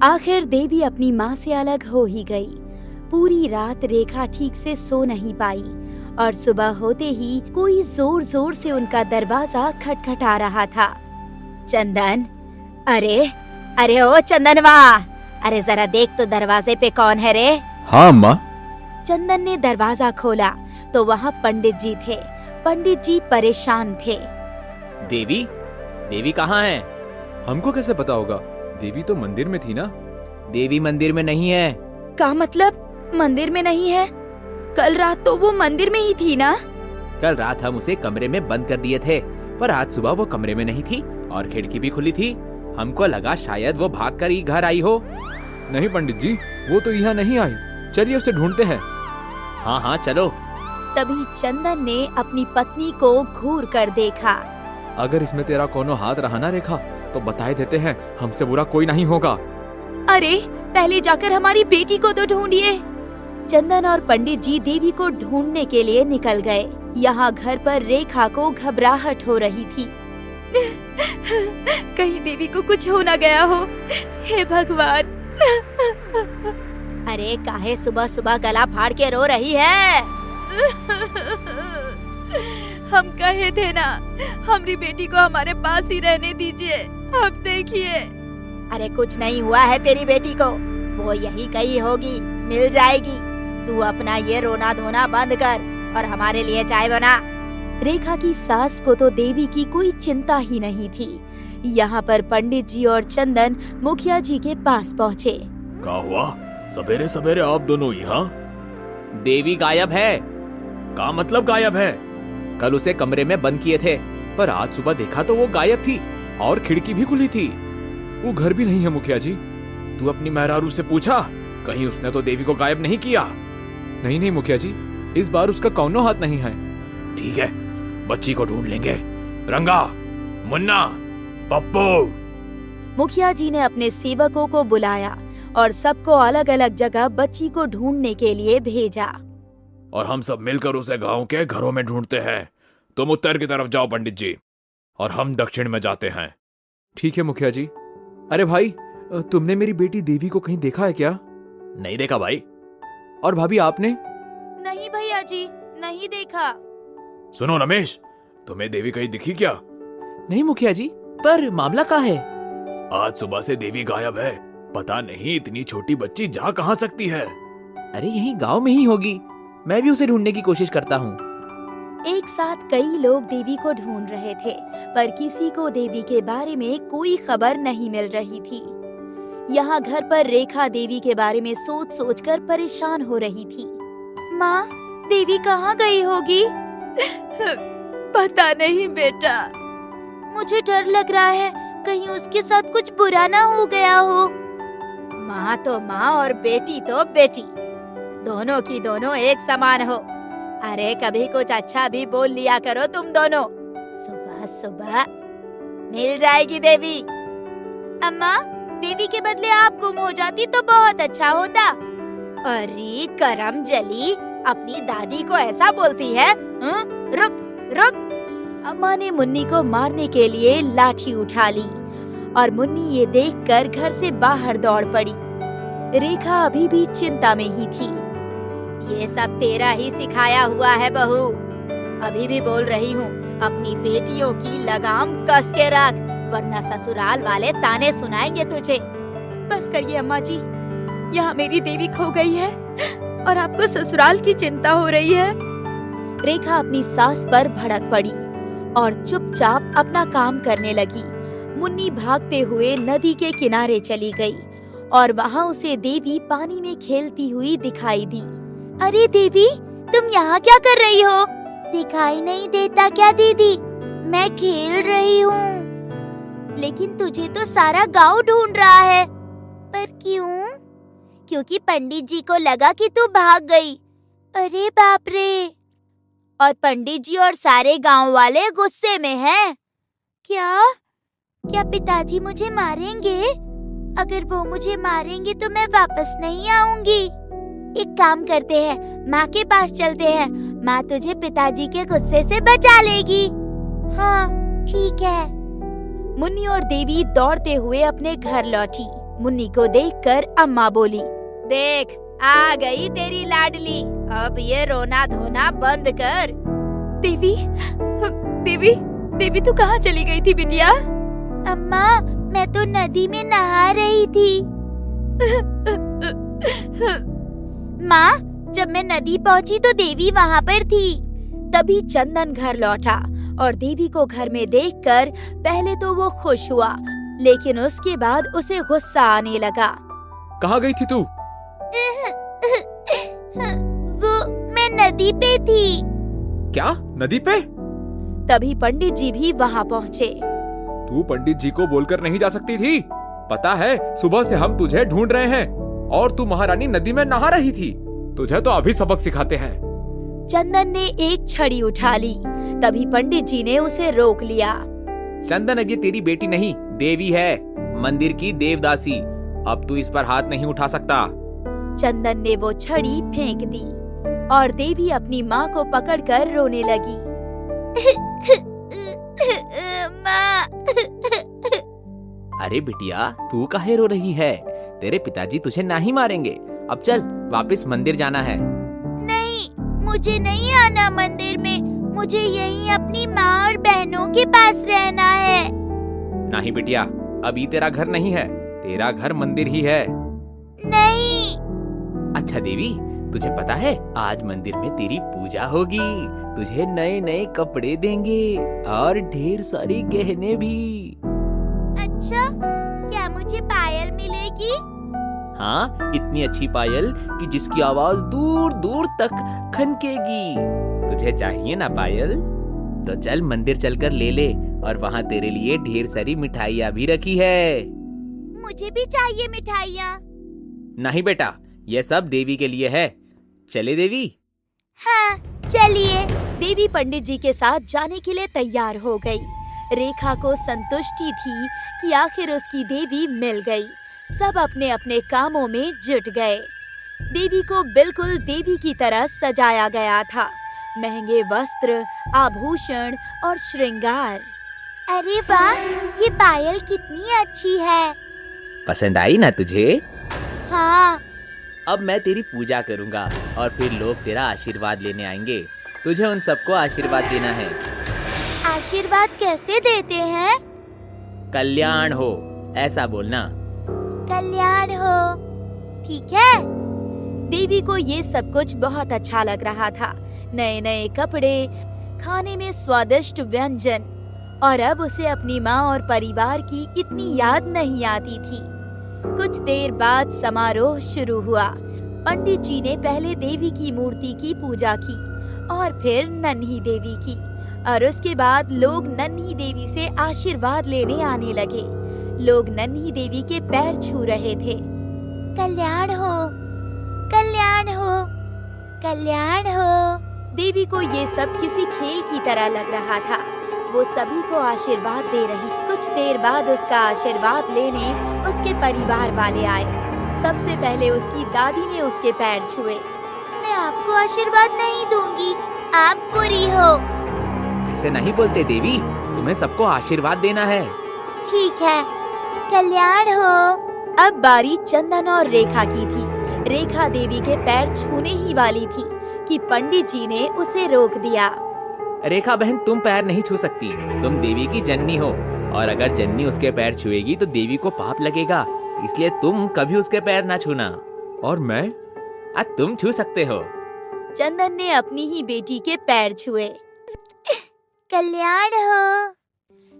आखिर देवी अपनी माँ से अलग हो ही गई। पूरी रात रेखा ठीक से सो नहीं पाई और सुबह होते ही कोई जोर जोर से उनका दरवाजा खटखटा रहा था। चंदन, अरे अरे ओ चंदनवा, अरे जरा देख तो दरवाजे पे कौन है रे। हाँ अम्मा। चंदन ने दरवाजा खोला तो वहाँ पंडित जी थे। पंडित जी परेशान थे। देवी, देवी कहाँ है? हमको कैसे पता होगा? देवी तो मंदिर में थी ना। देवी मंदिर में नहीं है। का मतलब मंदिर में नहीं है? कल रात तो वो मंदिर में ही थी ना। कल रात हम उसे कमरे में बंद कर दिए थे, पर आज सुबह वो कमरे में नहीं थी और खिड़की भी खुली थी। हमको लगा शायद वो भागकर ही घर आई हो। नहीं पंडित जी, वो तो यहाँ नहीं आई। चलिए उसे ढूंढते हैं। हाँ हाँ चलो। तभी चंदन ने अपनी पत्नी को घूर कर देखा। अगर इसमें तेरा कोनो हाथ रहा ना रेखा, तो बताए देते हैं, हमसे बुरा कोई नहीं होगा। अरे पहले जाकर हमारी बेटी को तो ढूंढिए। चंदन और पंडित जी देवी को ढूंढने के लिए निकल गए। यहाँ घर पर रेखा को घबराहट हो रही थी। कहीं देवी को कुछ हो ना गया हो, हे भगवान। अरे काहे सुबह सुबह गला फाड़ के रो रही है? हम कहे थे ना, हमारी बेटी को हमारे पास ही रहने दीजिए। अब देखिए। अरे कुछ नहीं हुआ है तेरी बेटी को, वो यही कहीं होगी, मिल जाएगी। तू अपना ये रोना धोना बंद कर और हमारे लिए चाय बना। रेखा की सास को तो देवी की कोई चिंता ही नहीं थी। यहाँ पर पंडित जी और चंदन मुखिया जी के पास पहुँचे। क्या हुआ? सवेरे सवेरे आप दोनों यहाँ? देवी गायब है। का मतलब गायब है? कल उसे कमरे में बंद किए थे, पर आज सुबह देखा तो वो गायब थी और खिड़की भी खुली थी। वो घर भी नहीं है मुखिया जी। तू अपनी मेहरारू से पूछा? कहीं उसने तो देवी को गायब नहीं किया? नहीं नहीं मुखिया जी, इस बार उसका कौनो हाथ नहीं है। ठीक है, बच्ची को ढूंढ लेंगे। रंगा, मुन्ना, पप्पू। मुखिया जी ने अपने सेवकों को बुलाया और सबको अलग अलग जगह बच्ची को ढूंढने के लिए भेजा। और हम सब मिलकर उसे गांव के घरों में ढूंढते हैं। तुम उत्तर की तरफ जाओ पंडित जी, और हम दक्षिण में जाते हैं। ठीक है मुखिया जी। अरे भाई, तुमने मेरी बेटी देवी को कहीं देखा है क्या? नहीं देखा भाई। और भाभी आपने? नहीं भैया जी, नहीं देखा। सुनो रमेश, तुम्हें देवी कहीं दिखी क्या? नहीं मुखिया जी, पर मामला क्या है? आज सुबह से देवी गायब है। पता नहीं इतनी छोटी बच्ची जा कहाँ सकती है। अरे यही गांव में ही होगी। मैं भी उसे ढूंढने की कोशिश करता हूँ। एक साथ कई लोग देवी को ढूंढ रहे थे, पर किसी को देवी के बारे में कोई खबर नहीं मिल रही थी। यहाँ घर पर रेखा देवी के बारे में सोच सोच कर परेशान हो रही थी। माँ, देवी कहाँ गई होगी? पता नहीं बेटा, मुझे डर लग रहा है, कहीं उसके साथ कुछ बुरा ना हो गया हो। माँ तो माँ और बेटी तो बेटी, दोनों की दोनों एक समान हो। अरे कभी कुछ अच्छा भी बोल लिया करो तुम दोनों। सुबह सुबह मिल जाएगी देवी। अम्मा, देवी के बदले आप गुम हो जाती तो बहुत अच्छा होता। अरे करम जली, अपनी दादी को ऐसा बोलती है? रुक रुक। अम्मा ने मुन्नी को मारने के लिए लाठी उठा ली और मुन्नी ये देखकर घर से बाहर दौड़ पड़ी। रेखा अभी भी चिंता में ही थी। ये सब तेरा ही सिखाया हुआ है बहू। अभी भी बोल रही हूँ, अपनी बेटियों की लगाम कस के रख, वरना ससुराल वाले ताने सुनाएंगे तुझे। बस करिए अम्मा जी, यहाँ मेरी देवी खो गई है और आपको ससुराल की चिंता हो रही है। रेखा अपनी सास पर भड़क पड़ी और चुपचाप अपना काम करने लगी। मुन्नी भागते हुए नदी के किनारे चली गई और वहाँ उसे देवी पानी में खेलती हुई दिखाई दी। अरे देवी, तुम यहाँ क्या कर रही हो? दिखाई नहीं देता क्या दीदी? मैं खेल रही हूँ। लेकिन तुझे तो सारा गांव ढूंढ रहा है। पर क्यों? क्योंकि पंडित जी को लगा कि तू भाग गई। अरे बाप रे! और पंडित जी और सारे गांव वाले गुस्से में हैं। क्या पिताजी मुझे मारेंगे? अगर वो मुझे मारेंगे तो मैं वापस नहीं आऊंगी। एक काम करते हैं, माँ के पास चलते हैं। माँ तुझे पिताजी के गुस्से से बचा लेगी। हाँ ठीक है। मुन्नी और देवी दौड़ते हुए अपने घर लौटी। मुन्नी को देखकर अम्मा बोली, देख आ गई तेरी लाडली, अब ये रोना धोना बंद कर। देवी, देवी, देवी तू कहाँ चली गई थी बिटिया? अम्मा मैं तो नदी में नहा रही थी। माँ जब मैं नदी पहुँची तो देवी वहाँ पर थी। तभी चंदन घर लौटा और देवी को घर में देखकर पहले तो वो खुश हुआ, लेकिन उसके बाद उसे गुस्सा आने लगा। कहाँ गई थी तू? वो मैं नदी पे थी। क्या नदी पे? तभी पंडित जी भी वहाँ पहुँचे। तू पंडित जी को बोलकर नहीं जा सकती थी? पता है सुबह से हम तुझे ढूंढ रहे हैं और तू महारानी नदी में नहा रही थी। तुझे तो अभी सबक सिखाते हैं। चंदन ने एक छड़ी उठा ली। तभी पंडित जी ने उसे रोक लिया। चंदन अब ये तेरी बेटी नहीं, देवी है, मंदिर की देवदासी। अब तू इस पर हाथ नहीं उठा सकता। चंदन ने वो छड़ी फेंक दी और देवी अपनी माँ को पकड़कर रोने लगी। माँ। अरे बिटिया तू काहे रो रही है? तेरे पिताजी तुझे नहीं मारेंगे। अब चल वापस मंदिर जाना है। नहीं, मुझे नहीं आना मंदिर में। मुझे यहीं अपनी माँ और बहनों के पास रहना है। नहीं बिटिया, अभी तेरा घर नहीं है, तेरा घर मंदिर ही है। नहीं। अच्छा देवी, तुझे पता है आज मंदिर में तेरी पूजा होगी। तुझे नए नए कपड़े देंगे और ढेर सारे गहने भी। अच्छा, क्या मुझे पायल मिलेगी? हाँ, इतनी अच्छी पायल कि जिसकी आवाज दूर दूर तक खनकेगी। तुझे चाहिए ना पायल? तो चल मंदिर चलकर ले ले, और वहाँ तेरे लिए ढेर सारी मिठाइयाँ भी रखी है। मुझे भी चाहिए मिठाइयाँ। नहीं बेटा, ये सब देवी के लिए है। चले देवी? हाँ चलिए। देवी पंडित जी के साथ जाने के लिए तैयार हो गई। रेखा को संतुष्टि थी कि आखिर उसकी देवी मिल गई। सब अपने अपने कामों में जुट गए। देवी को बिल्कुल देवी की तरह सजाया गया था। महंगे वस्त्र, आभूषण और श्रृंगार। अरे वाह, ये पायल कितनी अच्छी है। पसंद आई ना तुझे? हाँ। अब मैं तेरी पूजा करूँगा और फिर लोग तेरा आशीर्वाद लेने आएंगे। तुझे उन सबको आशीर्वाद देना है। आशीर्वाद कैसे देते हैं? कल्याण हो, ऐसा बोलना। कल्याण हो, ठीक है। देवी को ये सब कुछ बहुत अच्छा लग रहा था। नए नए कपड़े, खाने में स्वादिष्ट व्यंजन, और अब उसे अपनी माँ और परिवार की इतनी याद नहीं आती थी। कुछ देर बाद समारोह शुरू हुआ। पंडित जी ने पहले देवी की मूर्ति की पूजा की और फिर नन्ही देवी की, और उसके बाद लोग नन्ही देवी से आशीर्वाद लेने आने लगे। लोग नन्ही देवी के पैर छू रहे थे। कल्याण हो, कल्याण हो, कल्याण हो। देवी को ये सब किसी खेल की तरह लग रहा था। वो सभी को आशीर्वाद दे रही। कुछ देर बाद उसका आशीर्वाद लेने उसके परिवार वाले आए। सबसे पहले उसकी दादी ने उसके पैर छुए। मैं आपको आशीर्वाद नहीं दूंगी, आप बुरी हो। ऐसे नहीं बोलते देवी, तुम्हें सबको आशीर्वाद देना है। ठीक है, कल्याण हो। अब बारी चंदन और रेखा की थी। रेखा देवी के पैर छूने ही वाली थी कि पंडित जी ने उसे रोक दिया। रेखा बहन, तुम पैर नहीं छू सकती। तुम देवी की जननी हो, और अगर जननी उसके पैर छुएगी तो देवी को पाप लगेगा। इसलिए तुम कभी उसके पैर ना छूना। और मैं? तुम छू सकते हो। चंदन ने अपनी ही बेटी के पैर छुए। कल्याण हो।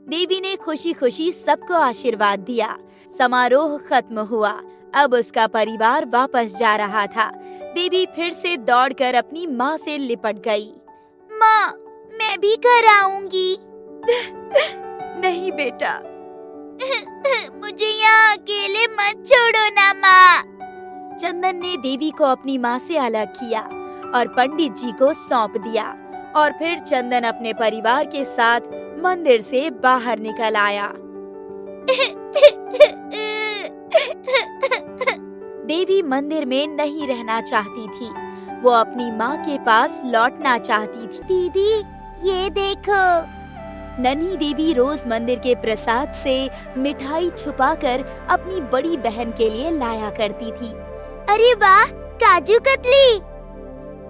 देवी ने खुशी खुशी सबको आशीर्वाद दिया। समारोह खत्म हुआ। अब उसका परिवार वापस जा रहा था। देवी फिर से दौड़कर अपनी माँ से लिपट गई। माँ, मैं भी घर आऊंगी। नहीं बेटा, मुझे यहाँ अकेले मत छोड़ो ना माँ। चंदन ने देवी को अपनी माँ से अलग किया और पंडित जी को सौंप दिया, और फिर चंदन अपने परिवार के साथ मंदिर से बाहर निकल आया। देवी मंदिर में नहीं रहना चाहती थी। वो अपनी माँ के पास लौटना चाहती थी। दीदी, ये देखो। नन्ही देवी रोज मंदिर के प्रसाद से मिठाई छुपाकर अपनी बड़ी बहन के लिए लाया करती थी। अरे वाह, काजू कतली।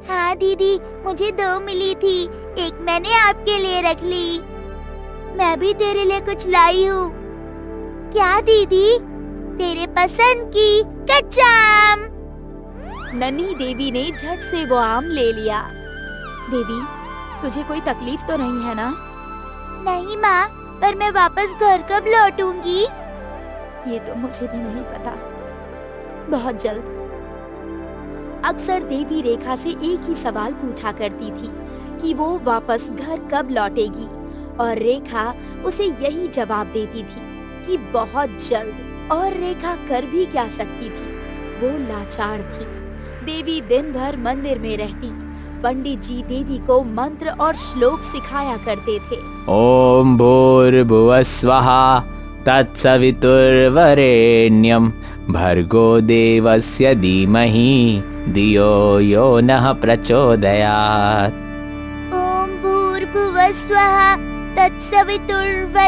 हाँ दीदी, मुझे 2 मिली थी, एक मैंने आपके लिए रख ली। मैं भी तेरे लिए कुछ लाई हूँ। क्या दीदी? तेरे पसंद की कच्चा आम। नन्ही देवी ने झट से वो आम ले लिया। देवी, तुझे कोई तकलीफ तो नहीं है ना? नहीं माँ, पर मैं वापस घर कब लौटूंगी? ये तो मुझे भी नहीं पता। बहुत जल्द। अक्सर देवी रेखा से एक ही सवाल पूछा करती थी कि वो वापस घर कब लौटेगी, और रेखा उसे यही जवाब देती थी कि बहुत जल्द। और रेखा कर भी क्या सकती थी, वो लाचार थी। देवी दिन भर मंदिर में रहती। पंडित जी देवी को मंत्र और श्लोक सिखाया करते थे। ओम भूर्भुवः स्वहा तत्सवितुर्वरेण्यं भर्गो देवस्य धीमहि धियो यो नः प्रचोदयात्। ओम भूर्भुवः स्वः तत्सवितुर्वरेण्यं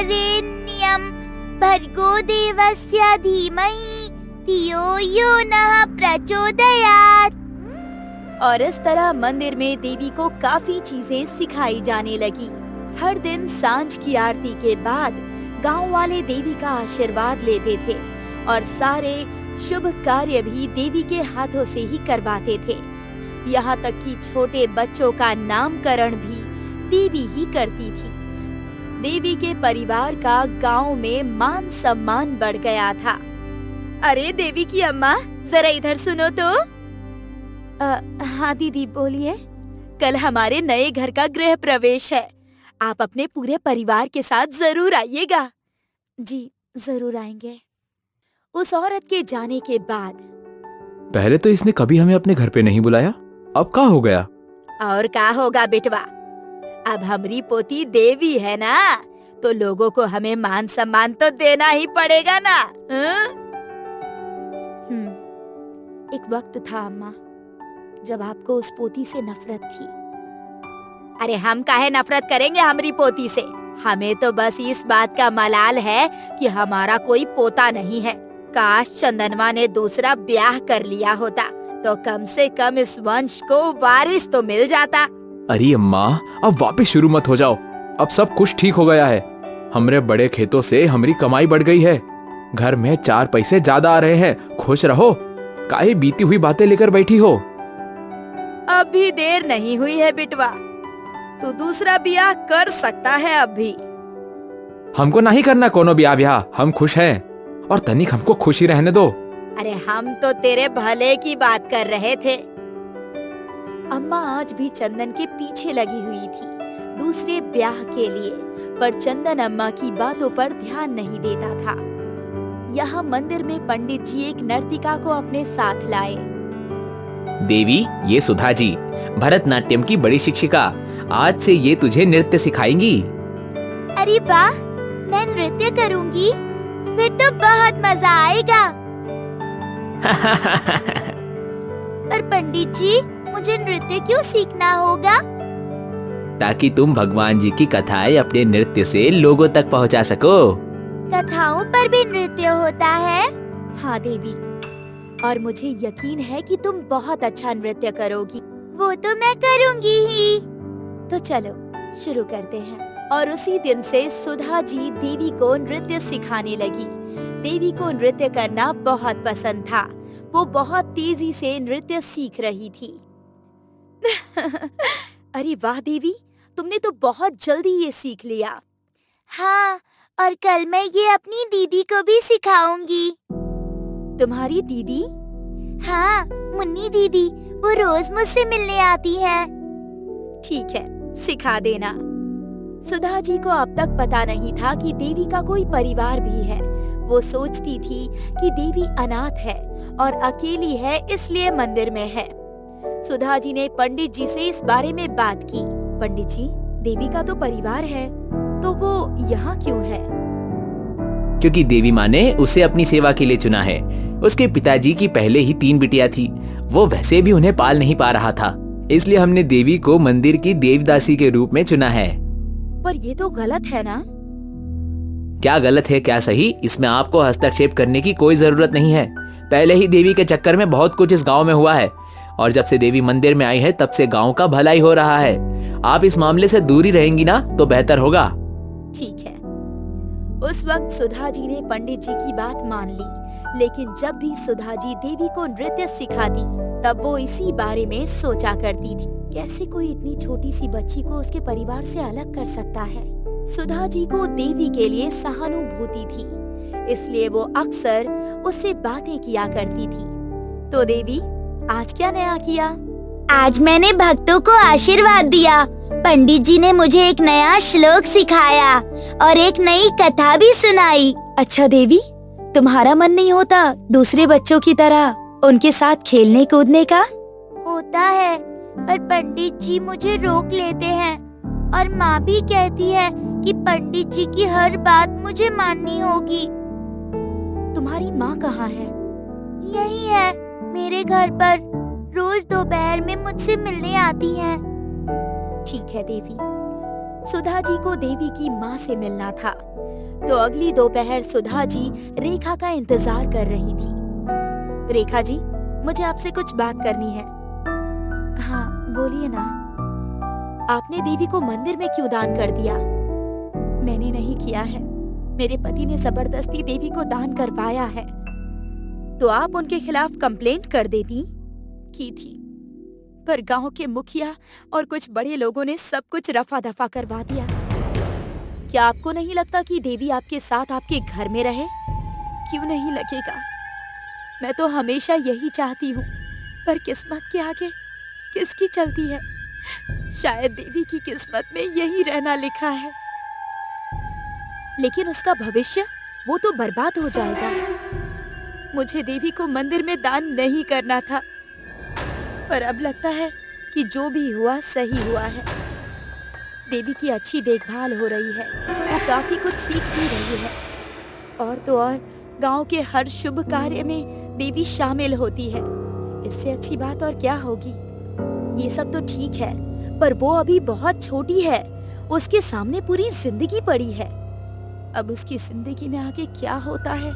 भर्गो देवस्य धीमहि धियो यो नः प्रचोदयात्। और इस तरह मंदिर में देवी को काफी चीजें सिखाई जाने लगी। हर दिन सांझ की आरती के बाद गांव वाले देवी का आशीर्वाद लेते थे और सारे शुभ कार्य भी देवी के हाथों से ही करवाते थे। यहाँ तक कि छोटे बच्चों का नामकरण भी देवी ही करती थी। देवी के परिवार का गांव में मान सम्मान बढ़ गया था। अरे देवी की अम्मा, जरा इधर सुनो तो। हाँ दीदी, बोलिए। कल हमारे नए घर का गृह प्रवेश है, आप अपने पूरे परिवार के साथ जरूर आइएगा। जी, जरूर आएंगे। उस औरत के जाने के बाद पहले तो इसने कभी हमें अपने घर पे नहीं बुलाया, अब क्या हो गया? और क्या होगा बेटवा, अब हमारी पोती देवी है ना, तो लोगों को हमें मान सम्मान तो देना ही पड़ेगा ना। एक वक्त था अम्मा, जब आपको उस पोती से नफरत थी। अरे हम काहे नफरत करेंगे हमारी पोती से, हमें तो बस इस बात का मलाल है कि हमारा कोई पोता नहीं है। काश चंदनवा ने दूसरा ब्याह कर लिया होता, तो कम से कम इस वंश को वारिस तो मिल जाता। अरे अम्मा, अब वापस शुरू मत हो जाओ, अब सब कुछ ठीक हो गया है। हमरे बड़े खेतों से हमारी कमाई बढ़ गई है, घर में 4 पैसे ज्यादा आ रहे हैं, खुश रहो। काहे बीती हुई बातें लेकर बैठी हो? अभी देर नहीं हुई है बिटवा, तू दूसरा ब्याह कर सकता है अब भी। हमको नहीं करना कोनो ब्याह, हम खुश हैं और तनिक हमको खुशी रहने दो। अरे हम तो तेरे भले की बात कर रहे थे। अम्मा आज भी चंदन के पीछे लगी हुई थी दूसरे ब्याह के लिए, पर चंदन अम्मा की बातों पर ध्यान नहीं देता था। यहाँ मंदिर में पंडित जी एक नर्तिका को अपने साथ लाए। देवी, ये सुधा जी, भरतनाट्यम की बड़ी शिक्षिका, आज से ये तुझे नृत्य सिखाएंगी। अरे वाह, मैं नृत्य करूंगी, फिर तो बहुत मजा आएगा। पर पंडित जी, मुझे नृत्य क्यों सीखना होगा? ताकि तुम भगवान जी की कथाएं अपने नृत्य से लोगों तक पहुंचा सको। कथाओं पर भी नृत्य होता है? हाँ देवी, और मुझे यकीन है कि तुम बहुत अच्छा नृत्य करोगी। वो तो मैं करूंगी ही। तो चलो शुरू करते हैं। और उसी दिन से सुधा जी देवी को नृत्य सिखाने लगी। देवी को नृत्य करना बहुत पसंद था, वो बहुत तेजी से नृत्य सीख रही थी। अरे वाह देवी, तुमने तो बहुत जल्दी ये सीख लिया। हाँ, और कल मैं ये अपनी दीदी को भी सिखाऊंगी। तुम्हारी दीदी? हाँ, मुन्नी दीदी, वो रोज मुझसे मिलने आती है। ठीक है, सिखा देना। सुधा जी को अब तक पता नहीं था कि देवी का कोई परिवार भी है। वो सोचती थी कि देवी अनाथ है और अकेली है, इसलिए मंदिर में है। सुधा जी ने पंडित जी से इस बारे में बात की। पंडित जी, देवी का तो परिवार है, तो वो यहाँ क्यों है? क्योंकि देवी माँ ने उसे अपनी सेवा के लिए चुना है। उसके पिताजी की पहले ही 3 बिटिया थी, वो वैसे भी उन्हें पाल नहीं पा रहा था, इसलिए हमने देवी को मंदिर की देवदासी के रूप में चुना है। पर ये तो गलत है ना? क्या गलत है क्या सही, इसमें आपको हस्तक्षेप करने की कोई जरूरत नहीं है। पहले ही देवी के चक्कर में बहुत कुछ इस गांव में हुआ है और जब से देवी मंदिर में आई है तब से गांव का भलाई हो रहा है। आप इस मामले से दूरी रहेंगी ना तो बेहतर होगा। ठीक है। उस वक्त सुधा जी ने पंडित जी की बात मान ली, लेकिन जब भी सुधा जी देवी को नृत्य सिखाती तब वो इसी बारे में सोचा करती थी, कैसे कोई इतनी छोटी सी बच्ची को उसके परिवार से अलग कर सकता है। सुधा जी को देवी के लिए सहानुभूति थी, इसलिए वो अक्सर उससे बातें किया करती थी। तो देवी, आज क्या नया किया? आज मैंने भक्तों को आशीर्वाद दिया। पंडित जी ने मुझे एक नया श्लोक सिखाया और एक नई कथा भी सुनाई। अच्छा देवी, तुम्हारा मन नहीं होता दूसरे बच्चों की तरह उनके साथ खेलने कूदने का? होता है, पर पंडित जी मुझे रोक लेते हैं और माँ भी कहती है कि पंडित जी की हर बात मुझे माननी होगी। तुम्हारी माँ कहाँ है? यही है, मेरे घर पर। रोज दोपहर में मुझसे मिलने आती हैं। ठीक है देवी। सुधा जी को देवी की माँ से मिलना था, तो अगली दोपहर सुधा जी रेखा का इंतजार कर रही थी। रेखा जी, मुझे आपसे कुछ बात करनी है। हाँ बोलिए ना। आपने देवी को मंदिर में क्यों दान कर दिया? मैंने नहीं किया है, मेरे पति ने जबरदस्ती देवी को दान करवाया है। तो आप उनके खिलाफ कंप्लेंट कर देती? की थी, पर गांव के मुखिया और कुछ बड़े लोगों ने सब कुछ रफा दफा करवा दिया। क्या आपको नहीं लगता कि देवी आपके साथ आपके घर में रहे? क्यों नहीं लगेगा? मैं तो हमेशा यही चाहती हूँ, पर किस्मत के आगे किसकी चलती है? शायद देवी की किस्मत में यही रहना लिखा है, लेकिन उसका भविष्य वो तो बर्बाद हो जाएगा। मुझे देवी को मंदिर में दान नहीं करना था, पर अब लगता है कि जो भी हुआ सही हुआ है। देवी की अच्छी देखभाल हो रही है, वो काफी कुछ सीख भी रही है। और तो और गांव के हर शुभ कार्य में देवी शामिल होती है। इससे अच्छी बात और क्या होगी? ये सब तो ठीक है, पर वो अभी बहुत छोटी है, उसके सामने पूरी जिंदगी पड़ी है। अब उसकी जिंदगी में आगे क्या होता है,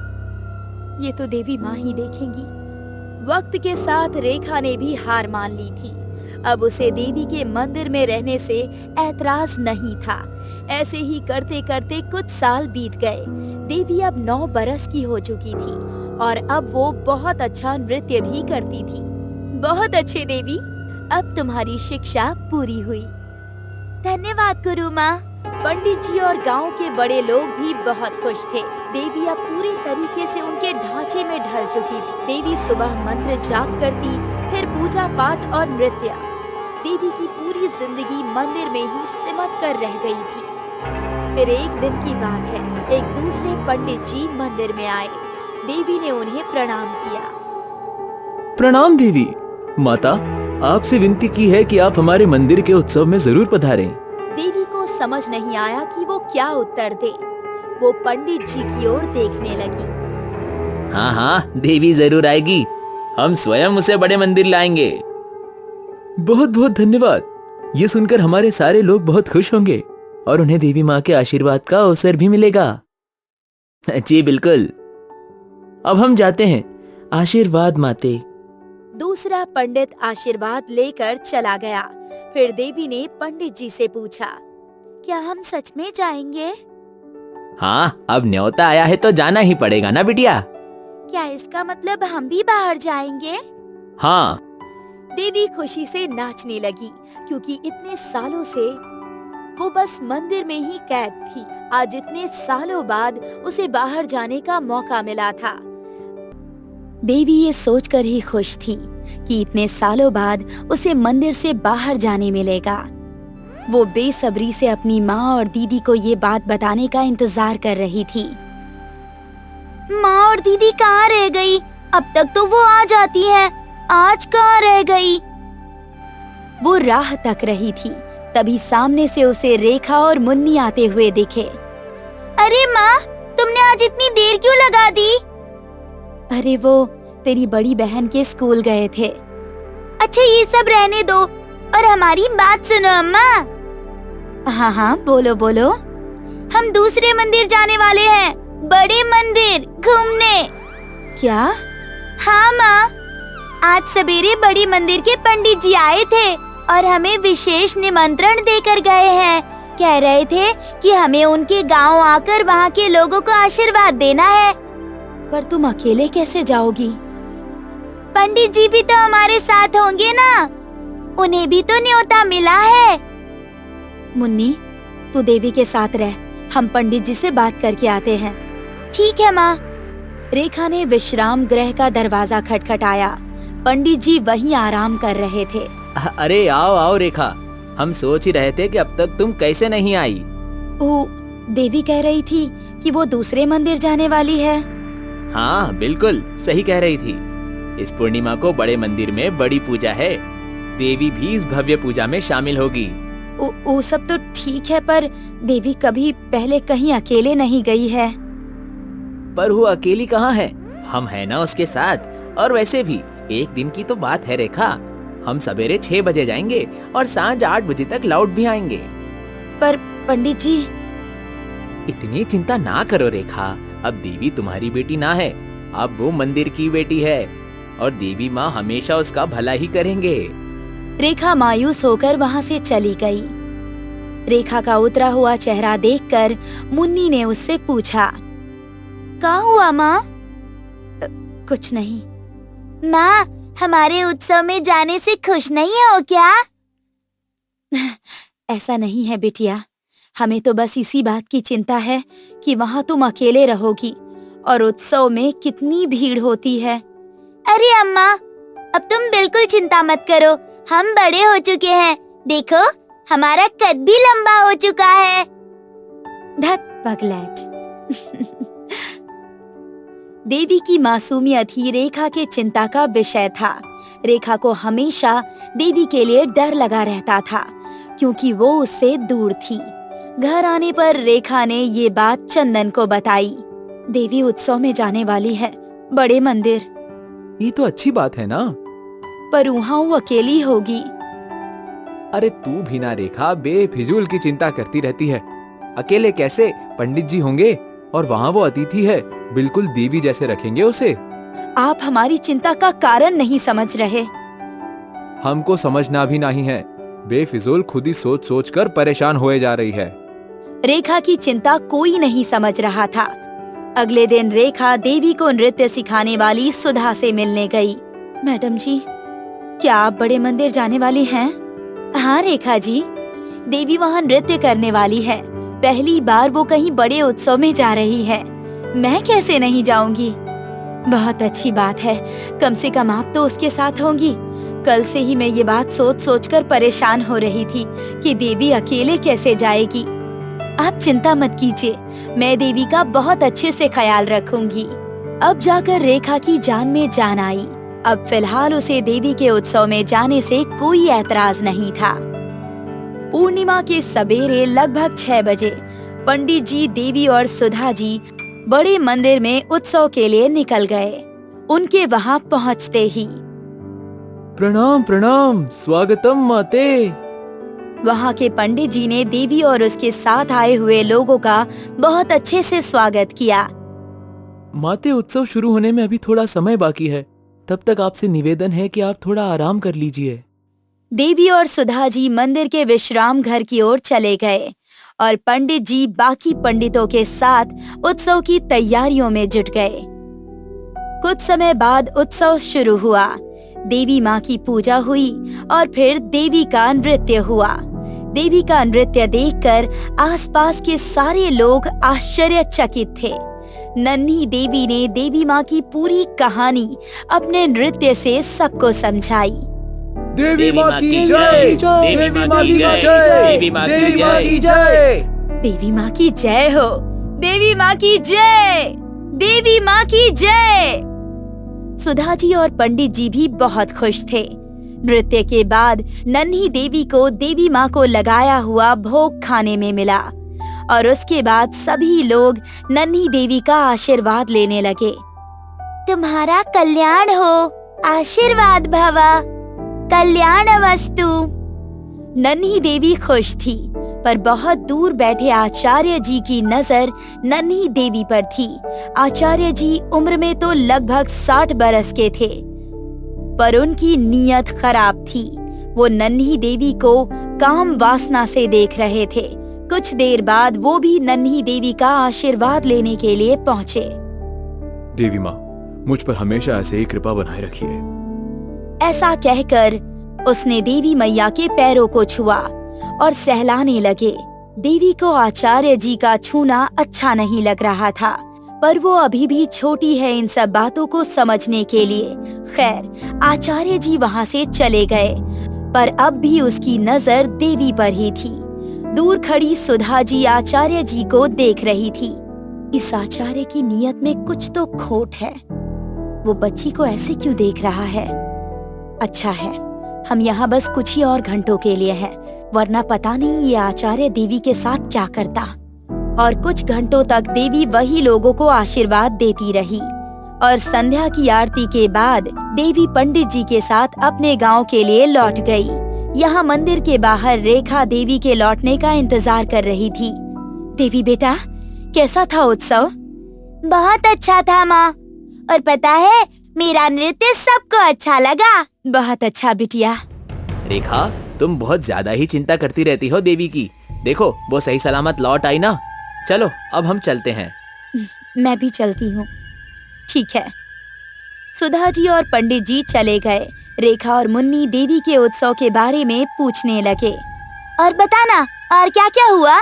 ये तो देवी माँ ही देखेंगी। वक्त के साथ रेखा ने भी हार मान ली थी। अब उसे देवी के मंदिर में रहने से ऐतराज नहीं था। ऐसे ही करते करते कुछ साल बीत गए। देवी अब 9 बरस की हो चुकी थी और अब वो बहुत अच्छा नृत्य भी करती थी। बहुत अच्छे देवी, अब तुम्हारी शिक्षा पूरी हुई। धन्यवाद गुरु माँ। पंडित जी और गांव के बड़े लोग भी बहुत खुश थे। देवी अब पूरी तरीके से उनके ढांचे में ढल चुकी थी। देवी सुबह मंत्र जाप करती, फिर पूजा पाठ और नृत्य। देवी की पूरी जिंदगी मंदिर में ही सिमट कर रह गई थी। फिर एक दिन की बात है, एक दूसरे पंडित जी मंदिर में आए। देवी ने उन्हें प्रणाम किया। प्रणाम देवी। माता, आपसे विनती की है कि आप हमारे मंदिर के उत्सव में जरूर पधारें। देवी को समझ नहीं आया कि वो क्या उत्तर दे। वो पंडित जी की ओर देखने लगी। हाँ हाँ, देवी जरूर आएगी। हम स्वयं उसे बड़े मंदिर लाएंगे। बहुत बहुत धन्यवाद। ये सुनकर हमारे सारे लोग बहुत खुश होंगे और उन्हें देवी माँ के आशीर्वाद का अवसर भी मिलेगा। जी बिल्कुल। अब हम जाते हैं। आशीर्वाद माते। दूसरा पंडित आशीर्वाद लेकर चला गया। फिर देवी ने पंडित जी से पूछा, क्या हम सच में जाएंगे? हाँ, अब न्योता आया है तो जाना ही पड़ेगा ना बिटिया। क्या इसका मतलब हम भी बाहर जाएंगे? हाँ। देवी खुशी से नाचने लगी, क्योंकि इतने सालों से वो बस मंदिर में ही कैद थी। आज इतने सालों बाद उसे बाहर जाने का मौका मिला था। देवी ये सोचकर ही खुश थी कि इतने सालों बाद उसे मंदिर से बाहर जाने मिलेगा। वो बेसब्री से अपनी माँ और दीदी को ये बात बताने का इंतजार कर रही थी। माँ और दीदी कहाँ रह गई? अब तक तो वो आ जाती हैं। आज कहाँ रह गई? वो राह तक रही थी, तभी सामने से उसे रेखा और मुन्नी आते हुए दिखे। अरे माँ, तुमने आज इतनी देर क्यों लगा दी? अरे वो तेरी बड़ी बहन के स्कूल गए थे। अच्छा, ये सब रहने दो और हमारी बात सुनो अम्मा। हाँ हाँ, बोलो बोलो। हम दूसरे मंदिर जाने वाले हैं, बड़े मंदिर घूमने। क्या? हाँ माँ, आज सवेरे बड़ी मंदिर के पंडित जी आए थे और हमें विशेष निमंत्रण देकर गए हैं। कह रहे थे कि हमें उनके गांव आकर वहाँ के लोगों को आशीर्वाद देना है। पर तुम अकेले कैसे जाओगी? पंडित जी भी तो हमारे साथ होंगे ना, उन्हें भी तो न्योता मिला है। मुन्नी, तू देवी के साथ रह, हम पंडित जी से बात करके आते हैं। ठीक है माँ। रेखा ने विश्राम गृह का दरवाजा खटखटाया। पंडित जी वहीं आराम कर रहे थे। अरे आओ आओ रेखा, हम सोच ही रहे थे कि अब तक तुम कैसे नहीं आई। वो देवी कह रही थी कि वो दूसरे मंदिर जाने वाली है। हाँ बिल्कुल सही कह रही थी। इस पूर्णिमा को बड़े मंदिर में बड़ी पूजा है। देवी भी इस भव्य पूजा में शामिल होगी। वो सब तो ठीक है, पर देवी कभी पहले कहीं अकेले नहीं गई है। पर वो अकेली कहाँ है, हम है ना उसके साथ। और वैसे भी एक दिन की तो बात है रेखा, हम सवेरे 6 बजे जाएंगे और सांझ 8 बजे तक लौट भी आएंगे। पर पंडित जी। इतनी चिंता ना करो रेखा, अब देवी तुम्हारी बेटी ना है, अब वो मंदिर की बेटी है और देवी माँ हमेशा उसका भला ही करेंगे। रेखा मायूस होकर वहाँ से चली गई। रेखा का उतरा हुआ चेहरा देखकर मुन्नी ने उससे पूछा, क्या हुआ माँ? कुछ नहीं। माँ, हमारे उत्सव में जाने से खुश नहीं हो क्या? ऐसा नहीं है बिटिया, हमें तो बस इसी बात की चिंता है कि वहाँ तुम अकेले रहोगी और उत्सव में कितनी भीड़ होती है। अरे अम्मा, अब तुम बिल्कुल चिंता मत करो, हम बड़े हो चुके हैं। देखो, हमारा कद भी लंबा हो चुका है। धत पगलैट। देवी की मासूमियत ही रेखा के चिंता का विषय था। रेखा को हमेशा देवी के लिए डर लगा रहता था, क्योंकि वो उससे दूर थी। घर आने पर रेखा ने ये बात चंदन को बताई। देवी उत्सव में जाने वाली है, बड़े मंदिर। ये तो अच्छी बात है ना। पर वहाँ वो अकेली होगी। अरे तू भी ना रेखा बेफिजूल की चिंता करती रहती है। अकेले कैसे, पंडित जी होंगे और वहाँ वो अतिथि है, बिल्कुल देवी जैसे रखेंगे उसे। आप हमारी चिंता का कारण नहीं समझ रहे। हमको समझना भी नहीं है, बेफिजूल खुद ही सोच सोच कर परेशान होए जा रही है। रेखा की चिंता कोई नहीं समझ रहा था। अगले दिन रेखा देवी को नृत्य सिखाने वाली सुधा से मिलने गई। मैडम जी, क्या आप बड़े मंदिर जाने वाली हैं? हाँ रेखा जी, देवी वहाँ नृत्य करने वाली है। पहली बार वो कहीं बड़े उत्सव में जा रही है, मैं कैसे नहीं जाऊंगी। बहुत अच्छी बात है, कम से कम आप तो उसके साथ होंगी। कल से ही मैं ये बात सोच सोच कर परेशान हो रही थी कि देवी अकेले कैसे जाएगी। आप चिंता मत कीजिए, मैं देवी का बहुत अच्छे से ख्याल रखूंगी। अब जाकर रेखा की जान में जान आई। अब फिलहाल उसे देवी के उत्सव में जाने से कोई ऐतराज नहीं था। पूर्णिमा के सवेरे लगभग 6 बजे पंडित जी, देवी और सुधा जी बड़े मंदिर में उत्सव के लिए निकल गए। उनके वहां पहुंचते ही प्रणाम प्रणाम, स्वागतम माते। वहां के पंडित जी ने देवी और उसके साथ आए हुए लोगों का बहुत अच्छे से स्वागत किया। माते, उत्सव शुरू होने में अभी थोड़ा समय बाकी है, तब तक आपसे निवेदन है कि आप थोड़ा आराम कर लीजिए। देवी और सुधा जी मंदिर के विश्राम घर की ओर चले गए और पंडित जी बाकी पंडितों के साथ उत्सव की तैयारियों में जुट गए। कुछ समय बाद उत्सव शुरू हुआ। देवी माँ की पूजा हुई और फिर देवी का नृत्य हुआ। देवी का नृत्य देखकर आसपास के सारे लोग आश्चर्यचकित थे। नन्ही देवी ने देवी माँ की पूरी कहानी अपने नृत्य से सबको समझाई। देवी माँ की जय, देवी माँ की जय, देवी माँ की जय, देवी माँ की जय हो, देवी माँ की जय, देवी माँ की जय। सुधा जी और पंडित जी भी बहुत खुश थे। नृत्य के बाद नन्ही देवी को देवी माँ को लगाया हुआ भोग खाने में मिला और उसके बाद सभी लोग नन्ही देवी का आशीर्वाद लेने लगे। तुम्हारा कल्याण हो, आशीर्वाद भवा, कल्याण वस्तु। नन्ही देवी खुश थी, पर बहुत दूर बैठे आचार्य जी की नजर नन्ही देवी पर थी। आचार्य जी उम्र में तो लगभग 60 बरस के थे, पर उनकी नीयत खराब थी। वो नन्ही देवी को काम वासना से देख रहे थे। कुछ देर बाद वो भी नन्ही देवी का आशीर्वाद लेने के लिए पहुंचे। देवी माँ, मुझ पर हमेशा ऐसे ही कृपा बनाए रखिए। ऐसा कहकर उसने देवी मैया के पैरों को छुआ और सहलाने लगे। देवी को आचार्य जी का छूना अच्छा नहीं लग रहा था, पर वो अभी भी छोटी है इन सब बातों को समझने के लिए। खैर, आचार्य जी वहाँ से चले गए, पर अब भी उसकी नजर देवी पर ही थी। दूर खड़ी सुधा जी आचार्य जी को देख रही थी। इस आचार्य की नीयत में कुछ तो खोट है। वो बच्ची को ऐसे क्यों देख रहा है? अच्छा है, हम यहाँ बस कुछ ही और घंटों के लिए हैं, वरना पता नहीं ये आचार्य देवी के साथ क्या करता। और कुछ घंटों तक देवी वही लोगों को आशीर्वाद देती रही। और संध्या की आरती के बाद देवी पंडित जी के साथ अपने गांव के लिए लौट गई। यहाँ मंदिर के बाहर रेखा देवी के लौटने का इंतजार कर रही थी। देवी बेटा, कैसा था उत्सव? बहुत अच्छा था माँ, और पता है मेरा नृत्य सबको अच्छा लगा। बहुत अच्छा बिटिया। रेखा, तुम बहुत ज्यादा ही चिंता करती रहती हो देवी की। देखो, वो सही सलामत लौट आई ना। चलो अब हम चलते हैं। मैं भी चलती हूँ। ठीक है। सुधा जी और पंडित जी चले गए। रेखा और मुन्नी देवी के उत्सव के बारे में पूछने लगे। और बताना, और क्या क्या हुआ?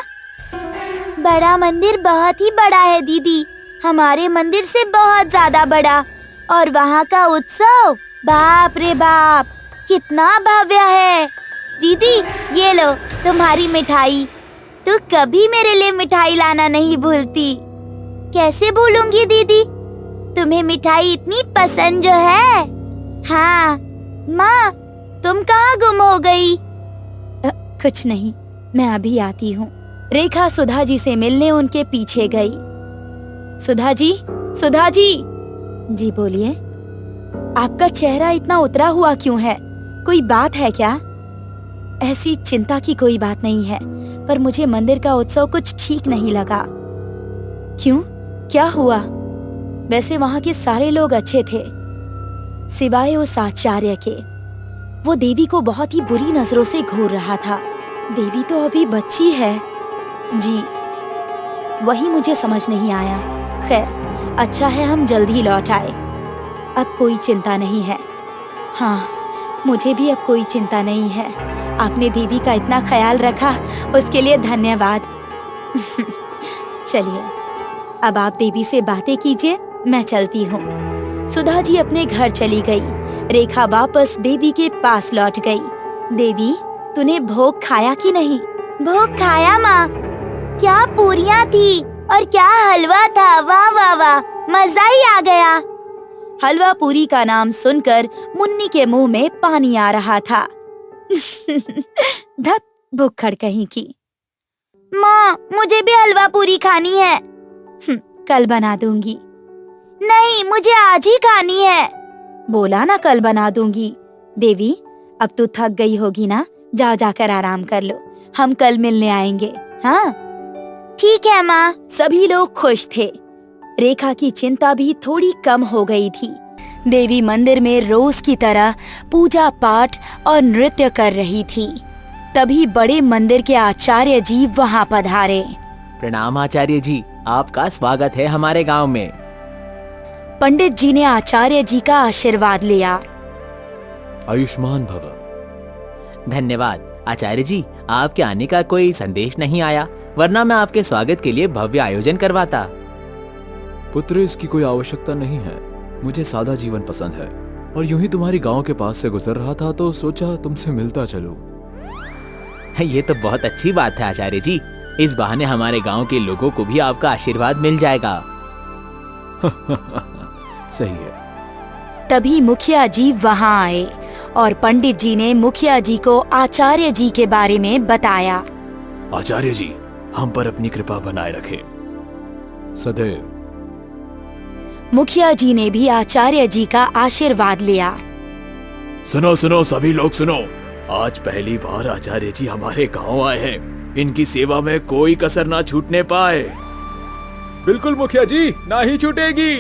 बड़ा मंदिर बहुत ही बड़ा है दीदी, हमारे मंदिर से बहुत ज्यादा बड़ा। और वहाँ का उत्सव, बाप रे बाप, कितना भव्य है। दीदी, ये लो तुम्हारी मिठाई। तू कभी मेरे लिए मिठाई लाना नहीं भूलती। कैसे भूलूंगी दीदी, तुम्हें मिठाई इतनी पसंद जो है। हाँ माँ, तुम कहाँ गुम हो गई? कुछ नहीं, मैं अभी आती हूँ। रेखा सुधा जी से मिलने उनके पीछे गई। सुधा जी, सुधा जी। जी बोलिए। आपका चेहरा इतना उतरा हुआ क्यों है? कोई बात है क्या? ऐसी चिंता की कोई बात नहीं है, पर मुझे मंदिर का उत्सव कुछ ठीक नहीं लगा। क्यों, क्या हुआ? वैसे वहाँ के सारे लोग अच्छे थे, सिवाय उस आचार्य के। वो देवी को बहुत ही बुरी नजरों से घूर रहा था। देवी तो अभी बच्ची है। जी, वही मुझे समझ नहीं आया। खैर, अच्छा है हम जल्दी लौट आए। अब कोई चिंता नहीं है। हाँ, मुझे भी अब कोई चिंता नहीं है। आपने देवी का इतना ख्याल रखा, उसके लिए धन्यवाद। चलिए, अब आप देवी से बातें कीजिए, मैं चलती हूँ। सुधा जी अपने घर चली गई। रेखा वापस देवी के पास लौट गई। देवी, तूने भोग खाया कि नहीं? भोग खाया माँ, क्या पूरियाँ थी और क्या हलवा था। वाह वाह वाह, मजा ही आ गया। हलवा पूरी का नाम सुनकर मुन्नी के मुंह में पानी आ रहा था। धत, भुक्खड़ कहीं की। माँ, मुझे भी हलवा पूरी खानी है। कल बना दूंगी। नहीं, मुझे आज ही खानी है। बोला ना कल बना दूंगी। देवी, अब तू थक गई होगी ना, जाओ जाकर आराम कर लो, हम कल मिलने आएंगे। हाँ ठीक है माँ। सभी लोग खुश थे। रेखा की चिंता भी थोड़ी कम हो गई थी। देवी मंदिर में रोज की तरह पूजा पाठ और नृत्य कर रही थी। तभी बड़े मंदिर के आचार्य जी वहाँ पधारे। प्रणाम आचार्य जी, आपका स्वागत है हमारे गांव में। पंडित जी ने आचार्य जी का आशीर्वाद लिया। आयुष्मान भव। धन्यवाद आचार्य जी, आपके आने का कोई संदेश नहीं आया, वरना मैं आपके स्वागत के लिए भव्य आयोजन करवाता। पुत्र, इसकी कोई आवश्यकता नहीं है। मुझे सादा जीवन पसंद है, और यूं ही तुम्हारी गांव के पास से गुजर रहा था तो सोचा तुमसे मिलता चलूं। ये तो बहुत अच्छी बात है आचार्य जी, इस बहाने हमारे गांव के लोगों को भी आपका आशीर्वाद मिल जाएगा। सही है। तभी मुखिया जी वहाँ आए और पंडित जी ने मुखिया जी को आचार्य जी के बारे में बताया। आचार्य जी, हम पर अपनी कृपा बनाए रखे सदैव। मुखिया जी ने भी आचार्य जी का आशीर्वाद लिया। सुनो सुनो सभी लोग सुनो, आज पहली बार आचार्य जी हमारे गांव आए हैं। इनकी सेवा में कोई कसर ना छूटने पाए। बिल्कुल मुखिया जी, ना ही छूटेगी।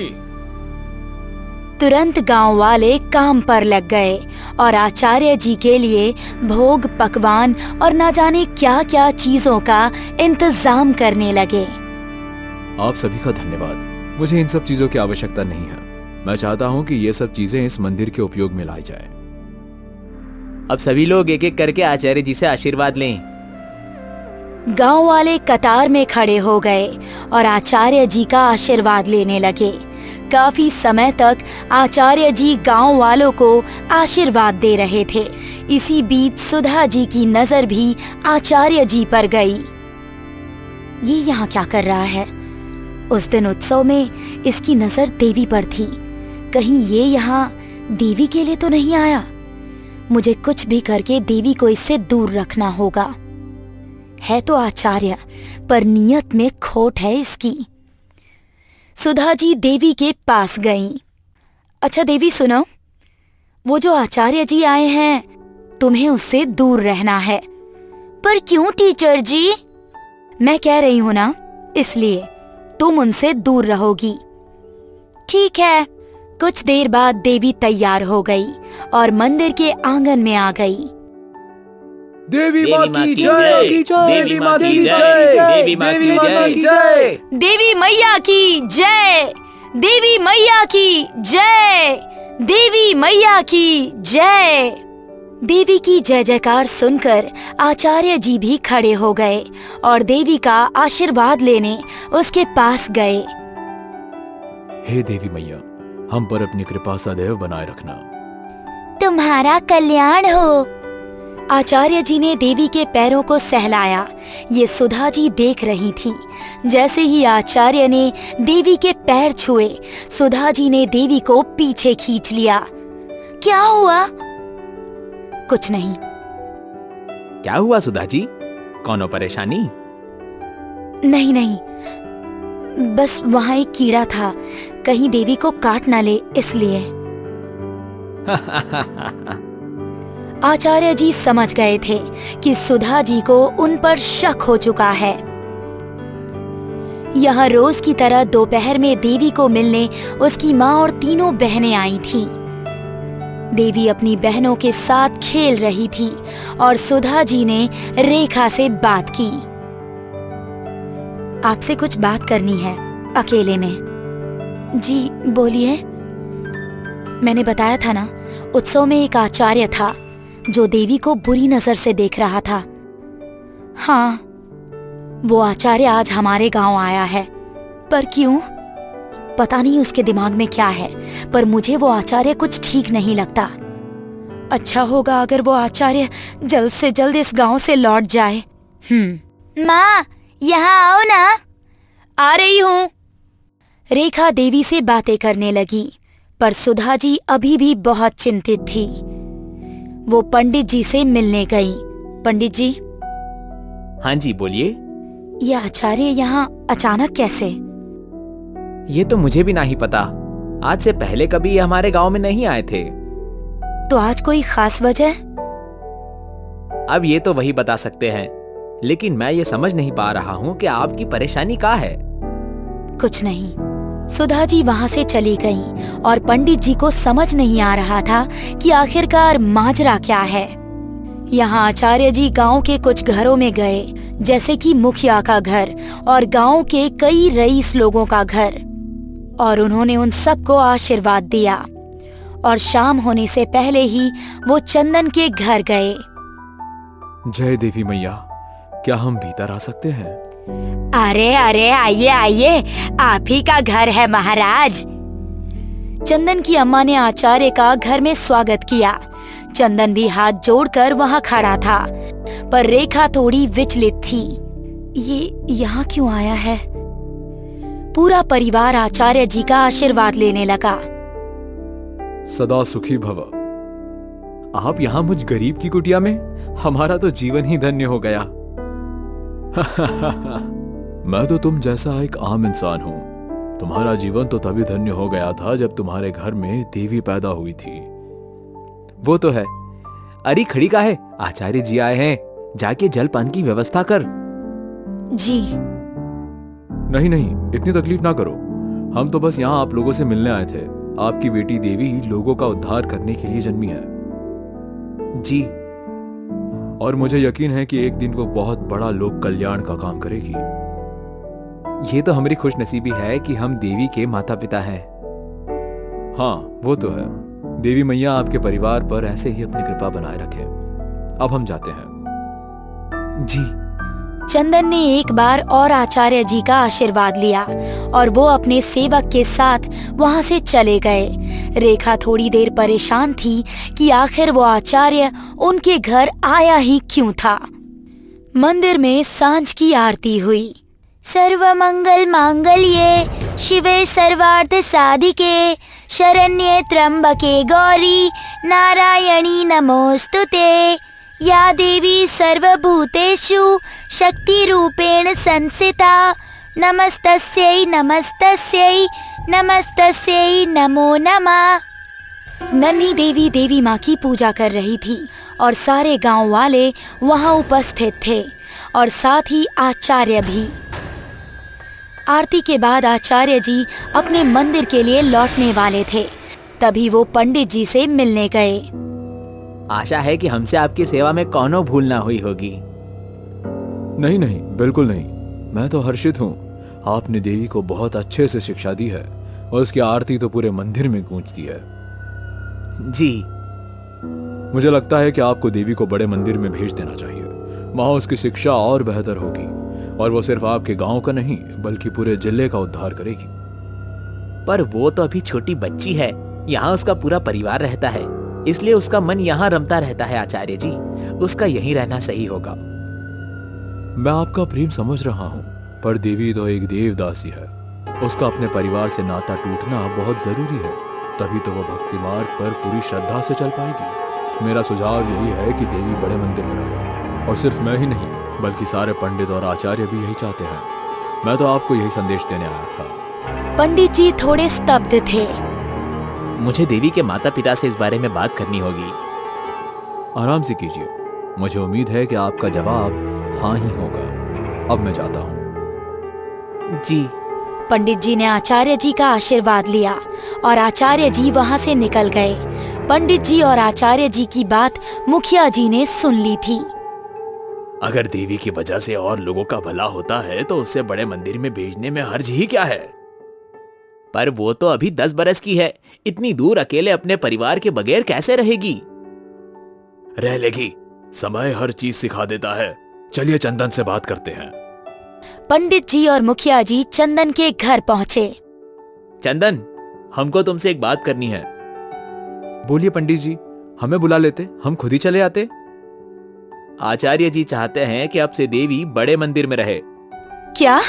तुरंत गांव वाले काम पर लग गए और आचार्य जी के लिए भोग, पकवान और न जाने क्या क्या चीजों का इंतजाम करने लगे। आप सभी का धन्यवाद। मुझे इन सब चीजों की आवश्यकता नहीं है। मैं चाहता हूँ कि ये सब चीजें इस मंदिर के उपयोग में लाई जाए। अब सभी लोग एक एक करके आचार्य जी से आशीर्वाद लें। गांव वाले कतार में खड़े हो गए और आचार्य जी का आशीर्वाद लेने लगे। काफी समय तक आचार्य जी गांव वालों को आशीर्वाद दे रहे थे। इसी बीच सुधा जी की नजर भी आचार्य जी पर गई। ये यहाँ क्या कर रहा है? उस दिन उत्सव में इसकी नजर देवी पर थी। कहीं ये यहाँ देवी के लिए तो नहीं आया? मुझे कुछ भी करके देवी को इससे दूर रखना होगा। है तो आचार्य, पर नियत में खोट है इसकी। सुधा जी देवी के पास गईं। अच्छा देवी सुनो, वो जो आचार्य जी आए हैं, तुम्हें उससे दूर रहना है। पर क्यों टीचर जी? मैं कह रही हूं ना, इसलिए तुम उनसे दूर रहोगी। ठीक है। कुछ देर बाद देवी तैयार हो गई और मंदिर के आंगन में आ गई। देवी माँ की जय, देवी माँ की जय, देवी माँ की जय। देवी मैया की जय, देवी मैया की जय, देवी मैया की जय। देवी की जय जयकार सुनकर आचार्य जी भी खड़े हो गए और देवी का आशीर्वाद लेने उसके पास गए। हे देवी मैया, हम पर अपनी कृपा सदैव बनाए रखना। तुम्हारा कल्याण हो। आचार्य जी ने देवी के पैरों को सहलाया। ये सुधा जी देख रही थी। जैसे ही आचार्य ने देवी के पैर छुए, सुधा जी ने देवी को पीछे खींच लिया। क्या हुआ? कुछ नहीं। क्या हुआ सुधा जी? कौनो परेशानी? नहीं नहीं, बस वहाँ एक कीड़ा था, कहीं देवी को काट ना ले इसलिए। आचार्य जी समझ गए थे कि सुधा जी को उन पर शक हो चुका है। यहाँ रोज की तरह दोपहर में देवी को मिलने उसकी माँ और तीनों बहनें आई थीं। देवी अपनी बहनों के साथ खेल रही थी और सुधा जी ने रेखा से बात की। आपसे कुछ बात करनी है अकेले में। जी बोलिए। मैंने बताया था ना, उत्सव में एक आचार्य था जो देवी को बुरी नजर से देख रहा था। हाँ, वो आचार्य आज हमारे गांव आया है। पर क्यों? पता नहीं उसके दिमाग में क्या है, पर मुझे वो आचार्य कुछ ठीक नहीं लगता। अच्छा होगा अगर वो आचार्य जल्द से जल्द इस गांव से लौट जाए। माँ, यहाँ आओ ना। आ रही हूँ। रेखा देवी से बातें करने लगी, पर सुधा जी अभी भी बहुत चिंतित थी। वो पंडित जी से मिलने गई। पंडित जी। हाँ जी बोलिए। ये आचार्य यहाँ अचानक कैसे? ये तो मुझे भी नहीं पता। आज से पहले कभी ये हमारे गांव में नहीं आए थे। तो आज कोई खास वजह? अब ये तो वही बता सकते हैं, लेकिन मैं ये समझ नहीं पा रहा हूँ कि आपकी परेशानी क्या है। कुछ नहीं। सुधा जी वहाँ से चली गई और पंडित जी को समझ नहीं आ रहा था कि आखिरकार माजरा क्या है। यहाँ आचार्य जी गांव के कुछ घरों में गए, जैसे कि मुखिया का घर और गांव के कई रईस लोगों का घर, और उन्होंने उन सबको आशीर्वाद दिया। और शाम होने से पहले ही वो चंदन के घर गए। जय देवी मैया, क्या हम भीतर आ सकते हैं? अरे अरे, आइए आइए, आप ही का घर है महाराज। चंदन की अम्मा ने आचार्य का घर में स्वागत किया। चंदन भी हाथ जोड़कर वहाँ खड़ा था, पर रेखा थोड़ी विचलित थी। ये यहाँ क्यों आया है? पूरा परिवार आचार्य जी का आशीर्वाद लेने लगा। सदा सुखी भव। आप यहाँ मुझ गरीब की कुटिया में? हमारा तो जीवन ही धन्य हो गया। मैं तो तुम जैसा एक आम इंसान हूँ। तुम्हारा जीवन तो तभी धन्य हो गया था जब तुम्हारे घर में देवी पैदा हुई थी। वो तो है। अरे खड़ी का है, आचार्य जी आए हैं, जाके जलपान की व्यवस्था कर। जी। नहीं नहीं, इतनी तकलीफ ना करो। हम तो बस यहाँ आप लोगों से मिलने आए थे। आपकी बेटी देवी लोगों का उद्धार करने के लिए जन्मी है। जी। और मुझे यकीन है कि एक दिन वो बहुत बड़ा लोक कल्याण का काम करेगी। ये तो हमारी खुशनसीबी है कि हम देवी के माता पिता हैं। हाँ वो तो है। देवी मैया आपके परिवार पर ऐसे ही अपनी कृपा बनाए रखे। अब हम जाते हैं। जी। चंदन ने एक बार और आचार्य जी का आशीर्वाद लिया और वो अपने सेवक के साथ वहाँ से चले गए। रेखा थोड़ी देर परेशान थी कि आखिर वो आचार्य उनके घर आया ही क्यों था। मंदिर में सांझ की आरती हुई। सर्वमंगल मांगल्ये शिवे सर्वार्थ साधिके शरण्ये त्र्यंबके गौरी नारायणी नमोस्तुते। या देवी सर्वभूतेषु शक्ति रूपेण संस्थिता नमस्तस्यै नमस्तस्यै नमस्तस्यै नमो नमः। नन्ही देवी देवी माँ की पूजा कर रही थी और सारे गांव वाले वहां उपस्थित थे और साथ ही आचार्य भी। आरती के बाद आचार्य जी अपने मंदिर के लिए लौटने वाले थे, तभी वो पंडित जी से मिलने गए। आशा है कि हमसे आपकी सेवा में कौनो भूल ना हुई होगी। नहीं नहीं, बिल्कुल नहीं। मैं तो हर्षित हूँ। आपने देवी को बहुत अच्छे से शिक्षा दी है और उसकी आरती तो पूरे मंदिर में गूंजती है। जी। मुझे लगता है कि आपको देवी को बड़े मंदिर में भेज देना चाहिए। वहाँ उसकी शिक्षा और बेहतर होगी और वो सिर्फ आपके गांव का नहीं बल्कि पूरे जिले का उद्धार करेगी। पर वो तो अभी छोटी बच्ची है, यहाँ उसका पूरा परिवार रहता है, इसलिए उसका मन यहाँ रमता रहता है। आचार्य जी, उसका यहीं रहना सही होगा। मैं आपका प्रेम समझ रहा हूँ, पर देवी तो एक देवदासी है। उसका अपने परिवार से नाता टूटना बहुत जरूरी है, तभी तो वो भक्ति मार्ग पर पूरी श्रद्धा से चल पाएगी। मेरा सुझाव यही है कि देवी बड़े मंदिर में रहे, और सिर्फ मैं ही नहीं बल्कि सारे पंडित और आचार्य भी यही चाहते हैं। मैं तो आपको यही संदेश देने आया था। पंडित जी थोड़े स्तब्ध थे। मुझे देवी के माता पिता से इस बारे में बात करनी होगी। आराम से कीजिए, मुझे उम्मीद है कि आपका जवाब हाँ ही होगा। अब मैं जाता हूँ। जी। पंडित जी ने आचार्य जी का आशीर्वाद लिया और आचार्य जी वहाँ से निकल गए। पंडित जी और आचार्य जी की बात मुखिया जी ने सुन ली थी। अगर देवी की वजह से और लोगों का भला होता है तो उसे बड़े मंदिर में भेजने में हर्ज ही क्या है। पर वो तो अभी 10 बरस की है, इतनी दूर अकेले अपने परिवार के बगैर कैसे रहेगी? रह लेगी, समय हर चीज सिखा देता है। चलिए चंदन से बात करते हैं। पंडित जी और मुखिया जी चंदन के घर पहुँचे। चंदन, हमको तुमसे एक बात करनी है। बोलिए पंडित जी, हमें बुला लेते, हम खुद ही चले आते। आचार्य जी चाहते हैं कि अब से देवी बड़े मंदिर में रहे। क्या?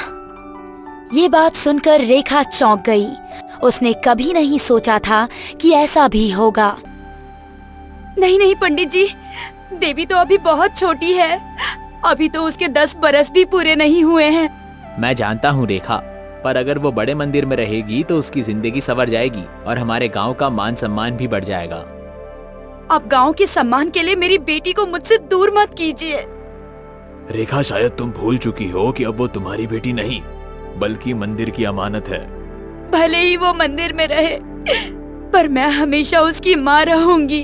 ये बात सुनकर रेखा चौंक गई। उसने कभी नहीं सोचा था कि ऐसा भी होगा। नहीं नहीं पंडित जी, देवी तो अभी बहुत छोटी है। अभी तो उसके 10 बरस भी पूरे नहीं हुए हैं। मैं जानता हूँ रेखा, पर अगर वो बड़े मंदिर में रहेगी तो उसकी जिंदगी संवर जाएगी और हमारे गांव का मान सम्मान भी बढ़ जाएगा। अब गांव के सम्मान के लिए मेरी बेटी को मुझसे दूर मत कीजिए। रेखा, शायद तुम भूल चुकी हो कि अब वो तुम्हारी बेटी नहीं बल्कि मंदिर की अमानत है। भले ही वो मंदिर में रहे, पर मैं हमेशा उसकी माँ रहूंगी।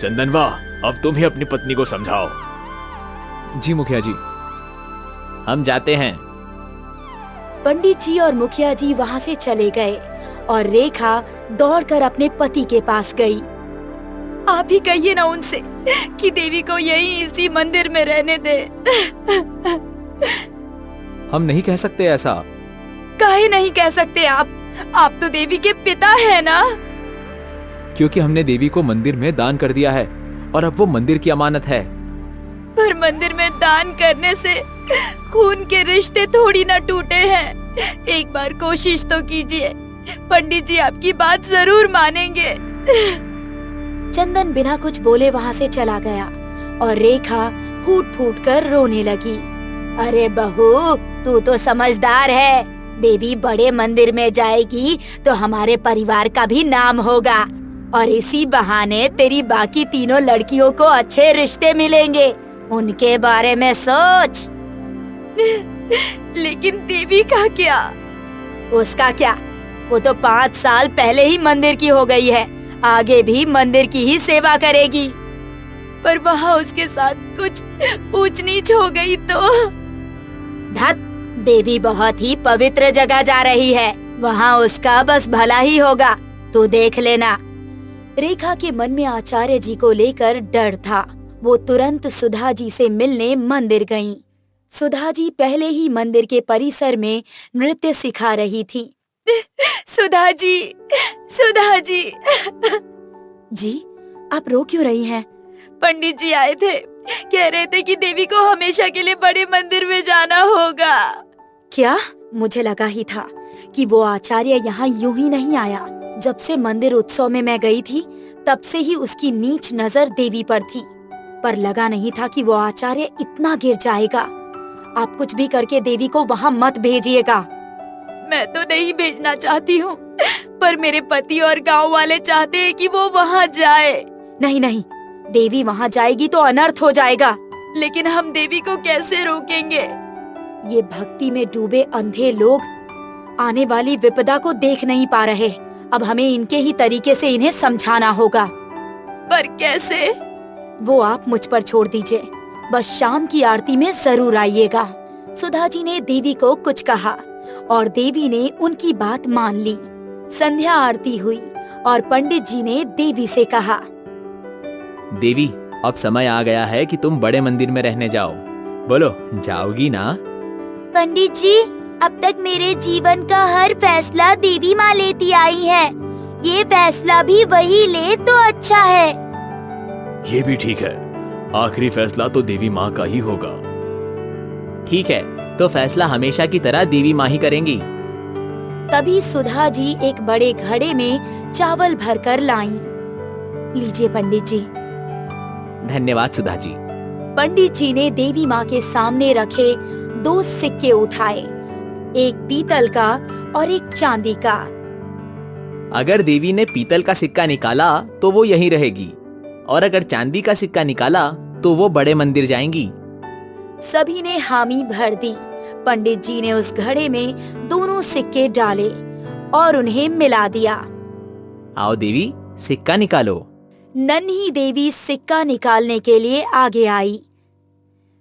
चंदन, वाह, अब तुम ही अपनी पत्नी को समझाओ। जी मुखिया जी। हम जाते हैं। पंडित जी और मुखिया जी वहाँ से चले गए और रेखा दौड़कर अपने पति के पास गई। आप ही कहिए ना उनसे कि देवी को यहीं इसी मंदिर में रहने दे। हम नहीं कह सकते ऐसा। काहे नहीं कह सकते आप तो देवी के पिता हैं ना। क्योंकि हमने देवी को मंदिर में दान कर दिया है और अब वो मंदिर की अमानत है। पर मंदिर में दान करने से खून के रिश्ते थोड़ी ना टूटे हैं। एक बार कोशिश तो कीजिए, पंडित जी आपकी बात जरूर मानेंगे। चंदन बिना कुछ बोले वहाँ से चला गया और रेखा फूट फूट कर रोने लगी। अरे बहू, तू तो समझदार है। देवी बड़े मंदिर में जाएगी तो हमारे परिवार का भी नाम होगा और इसी बहाने तेरी बाकी तीनों लड़कियों को अच्छे रिश्ते मिलेंगे। उनके बारे में सोच। लेकिन देवी का क्या? उसका क्या? वो तो 5 साल पहले ही मंदिर की हो गई है, आगे भी मंदिर की ही सेवा करेगी। पर वहाँ उसके साथ कुछ ऊंच नीच हो गई तो? धत, देवी बहुत ही पवित्र जगह जा रही है, वहाँ उसका बस भला ही होगा, तू देख लेना। रेखा के मन में आचार्य जी को लेकर डर था। वो तुरंत सुधा जी से मिलने मंदिर गईं। सुधा जी पहले ही मंदिर के परिसर में नृत्य सिखा रही थी। सुधा जी, सुधा जी। जी, आप रो क्यों रही हैं? पंडित जी आए थे, कह रहे थे कि देवी को हमेशा के लिए बड़े मंदिर में जाना होगा। क्या? मुझे लगा ही था कि वो आचार्य यहाँ यूं ही नहीं आया। जब से मंदिर उत्सव में मैं गई थी, तब से ही उसकी नीच नजर देवी पर थी, पर लगा नहीं था कि वो आचार्य इतना गिर जाएगा। आप कुछ भी करके देवी को वहाँ मत भेजिएगा। मैं तो नहीं भेजना चाहती हूँ, पर मेरे पति और गांव वाले चाहते हैं कि वो वहाँ जाए। नहीं नहीं, देवी वहाँ जाएगी तो अनर्थ हो जाएगा। लेकिन हम देवी को कैसे रोकेंगे? ये भक्ति में डूबे अंधे लोग आने वाली विपदा को देख नहीं पा रहे। अब हमें इनके ही तरीके से इन्हें समझाना होगा। पर कैसे? वो आप मुझ पर छोड़ दीजिए, बस शाम की आरती में जरूर आइएगा। सुधा जी ने देवी को कुछ कहा और देवी ने उनकी बात मान ली। संध्या आरती हुई और पंडित जी ने देवी से कहा, देवी, अब समय आ गया है कि तुम बड़े मंदिर में रहने जाओ। बोलो, जाओगी ना? पंडित जी, अब तक मेरे जीवन का हर फैसला देवी माँ लेती आई है। ये फैसला भी वही ले तो अच्छा है। ये भी ठीक है, आखिरी फैसला तो देवी माँ का ही होगा। ठीक है, तो फैसला हमेशा की तरह देवी माँ ही करेंगी। तभी सुधा जी एक बड़े घड़े में चावल भरकर लाईं। लीजिए पंडित जी। धन्यवाद सुधा जी। पंडित जी ने देवी माँ के सामने रखे 2 सिक्के उठाए, एक पीतल का और एक चांदी का। अगर देवी ने पीतल का सिक्का निकाला तो वो यहीं रहेगी, और अगर चांदी का सिक्का निकाला तो वो बड़े मंदिर जाएंगी। सभी ने हामी भर दी। पंडित जी ने उस घड़े में दोनों सिक्के डाले और उन्हें मिला दिया। आओ देवी, सिक्का निकालो। नन्ही देवी सिक्का निकालने के लिए आगे आई।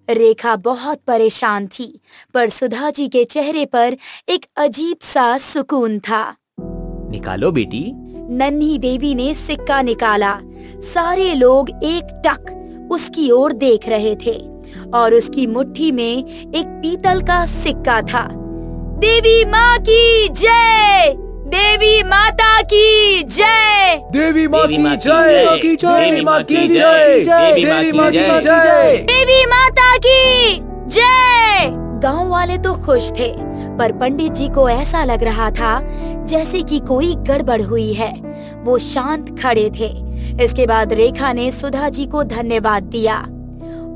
रेखा बहुत परेशान थी, पर सुधा जी के चेहरे पर एक अजीब सा सुकून था। निकालो बेटी। नन्ही देवी ने सिक्का निकाला। सारे लोग एकटक उसकी ओर देख रहे थे और उसकी मुट्ठी में एक पीतल का सिक्का था। देवी माँ की जय! देवी माता की जय! देवी माँ देवी माँ की की जय! जय! देवी माँ की जय! जय! देवी माँ की जय! देवी माता की जय! गांव वाले तो खुश थे, पर पंडित जी को ऐसा लग रहा था जैसे कि कोई गड़बड़ हुई है। वो शांत खड़े थे। इसके बाद रेखा ने सुधा जी को धन्यवाद दिया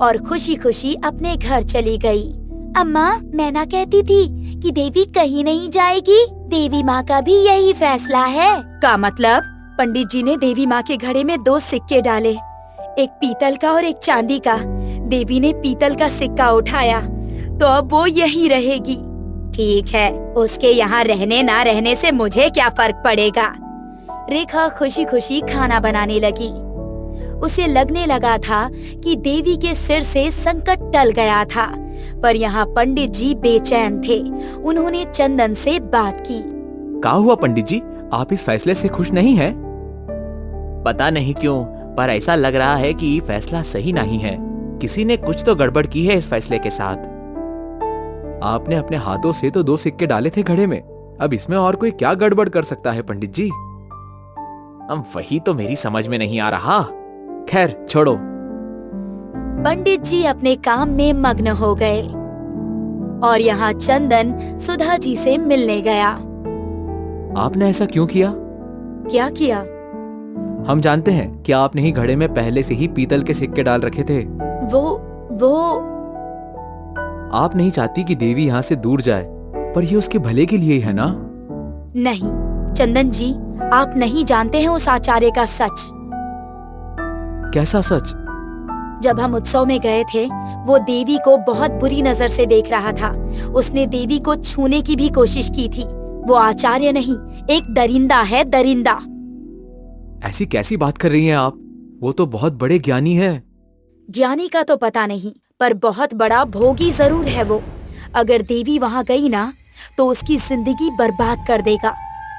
और खुशी खुशी अपने घर चली गई। अम्मा, मैं ना कहती थी कि देवी कहीं नहीं जाएगी। देवी माँ का भी यही फैसला है। का मतलब? पंडित जी ने देवी माँ के घड़े में 2 सिक्के डाले, एक पीतल का और एक चांदी का। देवी ने पीतल का सिक्का उठाया, तो अब वो यहीं रहेगी। ठीक है, उसके यहाँ रहने ना रहने से मुझे क्या फर्क पड़ेगा। रेखा खुशी खुशी खाना बनाने लगी। उसे लगने लगा था कि देवी के सिर से संकट टल गया था, पर यहाँ पंडित जी बेचैन थे। उन्होंने चंदन से बात की। क्या हुआ पंडित जी, आप इस फैसले से खुश नहीं हैं? पता नहीं क्यों, पर ऐसा लग रहा है कि फैसला सही नहीं है। किसी ने कुछ तो गड़बड़ की है इस फैसले के साथ। आपने अपने हाथों से तो 2 सिक्के डाले थे घड़े में, अब इसमें और कोई क्या गड़बड़ कर सकता है पंडित जी? अब वही तो मेरी समझ में नहीं आ रहा। खैर छोड़ो। पंडित जी अपने काम में मग्न हो गए और यहाँ चंदन सुधा जी से मिलने गया। आपने ऐसा क्यों किया? क्या किया? हम जानते हैं कि आपने ही घड़े में पहले से ही पीतल के सिक्के डाल रखे थे। वो आप नहीं चाहती कि देवी यहाँ से दूर जाए, पर ये उसके भले के लिए ही है ना? नहीं चंदन जी, आप नहीं जानते हैं उस आचार्य का सच। कैसा सच? जब हम उत्सव में गए थे, वो देवी को बहुत बुरी नजर से देख रहा था। उसने देवी को छूने की भी कोशिश की थी। वो आचार्य नहीं, एक दरिंदा है, दरिंदा। ऐसी कैसी बात कर रही हैं आप? वो तो बहुत बड़े ज्ञानी हैं। ज्ञानी का तो पता नहीं, पर बहुत बड़ा भोगी जरूर है वो। अगर देवी वहाँ गई ना, तो उसकी जिंदगी बर्बाद कर देगा,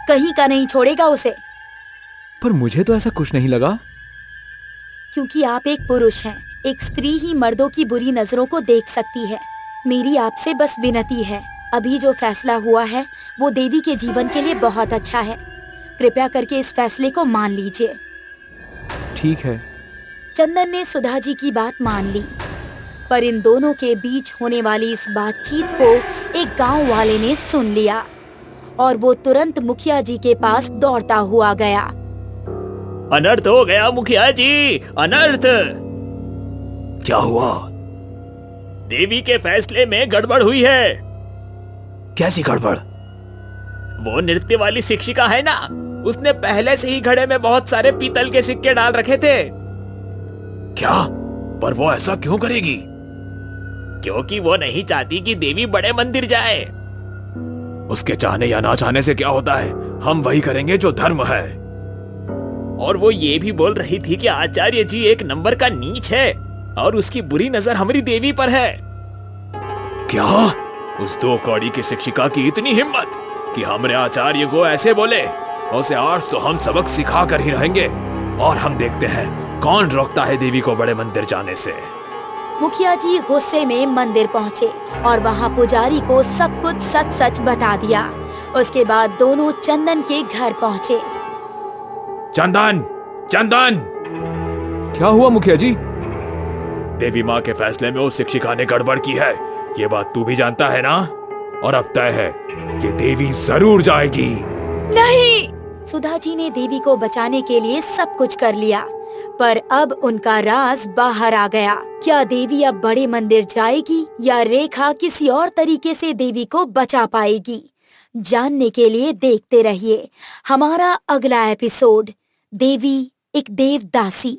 कहीं का नहीं छोड़ेगा उसे। पर मुझे तो ऐसा कुछ नहीं लगा। क्योंकि आप एक पुरुष हैं, एक स्त्री ही मर्दों की बुरी नजरों को देख सकती है। मेरी आपसे बस विनती है, अभी जो फैसला हुआ है वो देवी के जीवन के लिए बहुत अच्छा है। कृपया करके इस फैसले को मान लीजिए। ठीक है। चंदन ने सुधा जी की बात मान ली, पर इन दोनों के बीच होने वाली इस बातचीत को एक गांव वाले ने सुन लिया और वो तुरंत मुखिया जी के पास दौड़ता हुआ गया। अनर्थ हो गया मुखिया जी, अनर्थ। क्या हुआ? देवी के फैसले में गड़बड़ हुई है। कैसी गड़बड़? वो नृत्य वाली शिक्षिका है ना, उसने पहले से ही घड़े में बहुत सारे पीतल के सिक्के डाल रखे थे। क्या? पर वो ऐसा क्यों करेगी? क्योंकि वो नहीं चाहती कि देवी बड़े मंदिर जाए। उसके चाहने या ना चाहने से क्या होता है, हम वही करेंगे जो धर्म है। और वो ये भी बोल रही थी कि आचार्य जी एक नंबर का नीच है और उसकी बुरी नजर हमारी देवी पर है। क्या? उस दो कौड़ी की शिक्षिका की इतनी हिम्मत कि हमारे आचार्य को ऐसे बोले? उसे आज तो हम सबक सिखा कर ही रहेंगे, और हम देखते हैं कौन रोकता है देवी को बड़े मंदिर जाने से। मुखिया जी गुस्से में मंदिर पहुँचे और वहाँ पुजारी को सब कुछ सच सच बता दिया। उसके बाद दोनों चंदन के घर पहुँचे। चंदन, चंदन! क्या हुआ मुखिया जी? देवी माँ के फैसले में उस शिक्षिका ने गड़बड़ की है, ये बात तू भी जानता है ना? और अब तय है कि देवी जरूर जाएगी। नहीं! सुधा जी ने देवी को बचाने के लिए सब कुछ कर लिया, पर अब उनका राज बाहर आ गया। क्या देवी अब बड़े मंदिर जाएगी या रेखा किसी और तरीके से देवी को बचा पाएगी? जानने के लिए देखते रहिए हमारा अगला एपिसोड, देवी एक देवदासी।